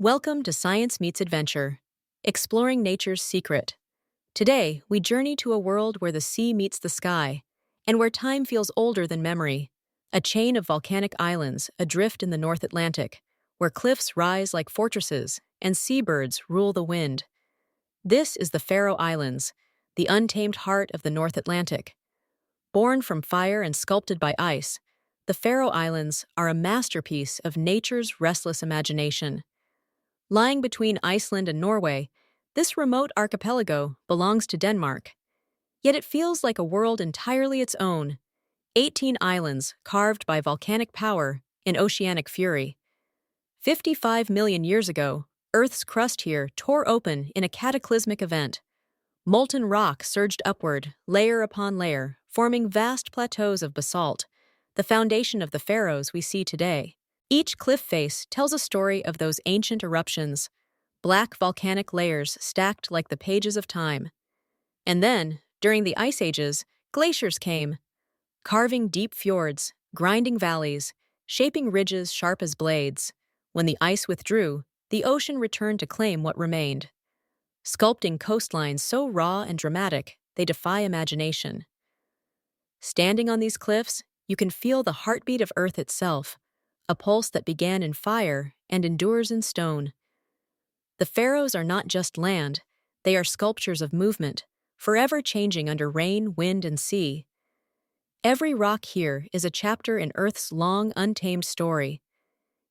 Welcome to Science Meets Adventure, exploring nature's secret. Today, we journey to a world where the sea meets the sky, and where time feels older than memory. A chain of volcanic islands adrift in the North Atlantic, where cliffs rise like fortresses and seabirds rule the wind. This is the Faroe Islands, the untamed heart of the North Atlantic. Born from fire and sculpted by ice, the Faroe Islands are a masterpiece of nature's restless imagination. Lying between Iceland and Norway, this remote archipelago belongs to Denmark. Yet it feels like a world entirely its own. 18 islands carved by volcanic power in oceanic fury. 55 million years ago, Earth's crust here tore open in a cataclysmic event. Molten rock surged upward, layer upon layer, forming vast plateaus of basalt, the foundation of the Faroes we see today. Each cliff face tells a story of those ancient eruptions, black volcanic layers stacked like the pages of time. And then, during the ice ages, glaciers came, carving deep fjords, grinding valleys, shaping ridges sharp as blades. When the ice withdrew, the ocean returned to claim what remained, sculpting coastlines so raw and dramatic they defy imagination. Standing on these cliffs, you can feel the heartbeat of Earth itself, a pulse that began in fire and endures in stone. The Faroes are not just land, they are sculptures of movement, forever changing under rain, wind, and sea. Every rock here is a chapter in Earth's long, untamed story.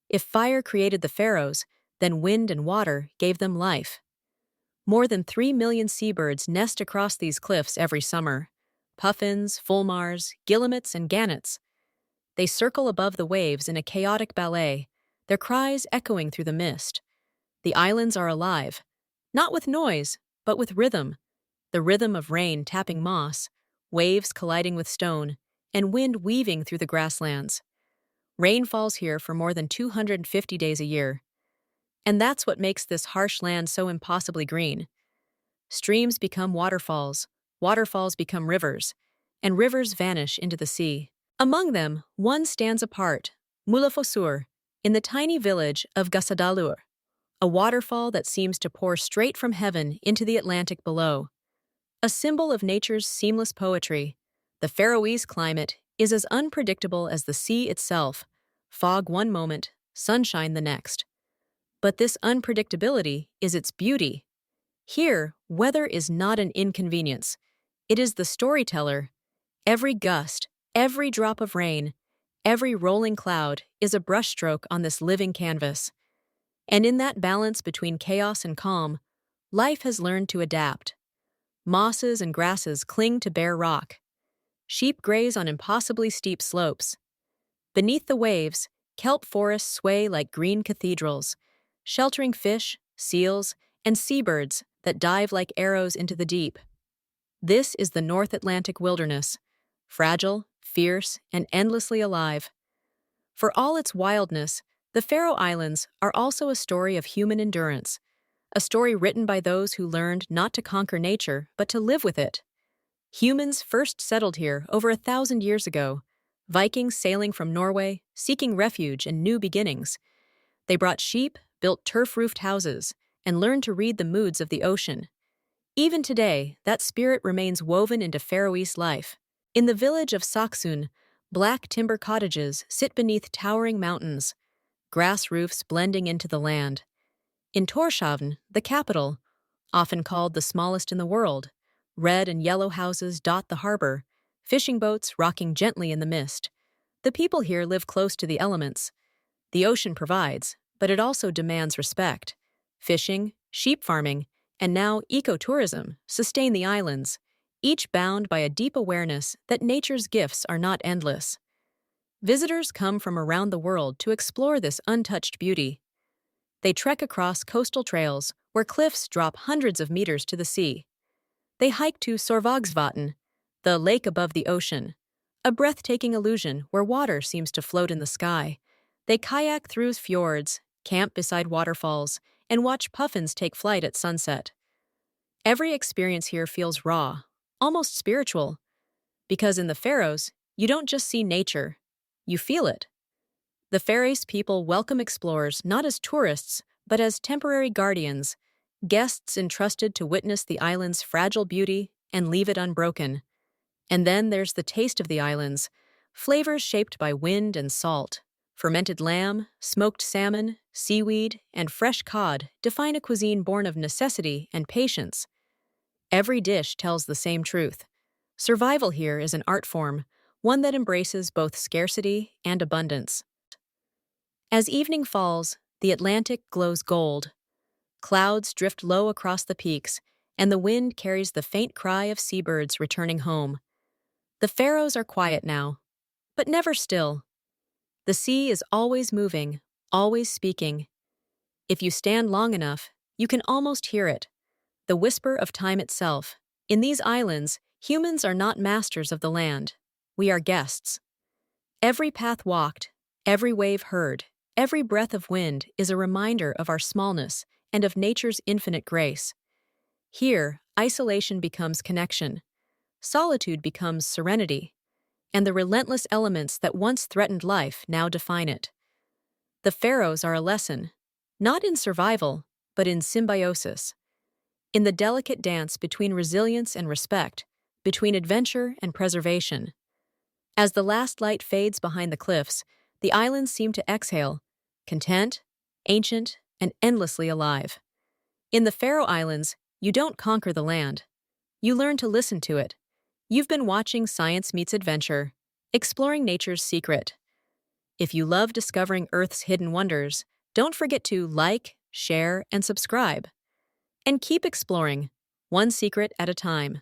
If fire created the Faroes, then wind and water gave them life. More than 3 million seabirds nest across these cliffs every summer. Puffins, fulmars, guillemots, and gannets. They circle above the waves in a chaotic ballet, their cries echoing through the mist. The islands are alive, not with noise, but with rhythm. The rhythm of rain tapping moss, waves colliding with stone, and wind weaving through the grasslands. Rain falls here for more than 250 days a year. And that's what makes this harsh land so impossibly green. Streams become waterfalls, waterfalls become rivers, and rivers vanish into the sea. Among them, one stands apart, Mulafossur, in the tiny village of Gásadalur, a waterfall that seems to pour straight from heaven into the Atlantic below. A symbol of nature's seamless poetry, the Faroese climate is as unpredictable as the sea itself, fog one moment, sunshine the next. But this unpredictability is its beauty. Here, weather is not an inconvenience. It is the storyteller. Every gust, every drop of rain, every rolling cloud is a brushstroke on this living canvas. And in that balance between chaos and calm, life has learned to adapt. Mosses and grasses cling to bare rock. Sheep graze on impossibly steep slopes. Beneath the waves, kelp forests sway like green cathedrals, sheltering fish, seals, and seabirds that dive like arrows into the deep. This is the North Atlantic wilderness, fragile, fierce, and endlessly alive. For all its wildness, the Faroe Islands are also a story of human endurance, a story written by those who learned not to conquer nature, but to live with it. Humans first settled here over 1,000 years ago, Vikings sailing from Norway, seeking refuge and new beginnings. They brought sheep, built turf-roofed houses, and learned to read the moods of the ocean. Even today, that spirit remains woven into Faroese life. In the village of Saxun, black timber cottages sit beneath towering mountains, grass roofs blending into the land. In Tórshavn, the capital, often called the smallest in the world, red and yellow houses dot the harbor, fishing boats rocking gently in the mist. The people here live close to the elements. The ocean provides, but it also demands respect. Fishing, sheep farming, and now ecotourism sustain the islands, each bound by a deep awareness that nature's gifts are not endless. Visitors come from around the world to explore this untouched beauty. They trek across coastal trails where cliffs drop hundreds of meters to the sea. They hike to Sørvágsvatn, the lake above the ocean, a breathtaking illusion where water seems to float in the sky. They kayak through fjords, camp beside waterfalls, and watch puffins take flight at sunset. Every experience here feels raw, almost spiritual, because in the Faroes, you don't just see nature, you feel it. The Faroese people welcome explorers not as tourists, but as temporary guardians, guests entrusted to witness the island's fragile beauty and leave it unbroken. And then there's the taste of the islands, flavors shaped by wind and salt. Fermented lamb, smoked salmon, seaweed, and fresh cod define a cuisine born of necessity and patience. Every dish tells the same truth. Survival here is an art form, one that embraces both scarcity and abundance. As evening falls, the Atlantic glows gold. Clouds drift low across the peaks, and the wind carries the faint cry of seabirds returning home. The Faroes are quiet now, but never still. The sea is always moving, always speaking. If you stand long enough, you can almost hear it, the whisper of time itself. In these islands, humans are not masters of the land. We are guests. Every path walked, every wave heard, every breath of wind is a reminder of our smallness and of nature's infinite grace. Here, isolation becomes connection, solitude becomes serenity, and the relentless elements that once threatened life now define it. The Faroes are a lesson, not in survival, but in symbiosis, in the delicate dance between resilience and respect, between adventure and preservation. As the last light fades behind the cliffs, the islands seem to exhale, content, ancient, and endlessly alive. In the Faroe Islands, you don't conquer the land. You learn to listen to it. You've been watching Science Meets Adventure, exploring nature's secret. If you love discovering Earth's hidden wonders, don't forget to like, share, and subscribe. And keep exploring, one secret at a time.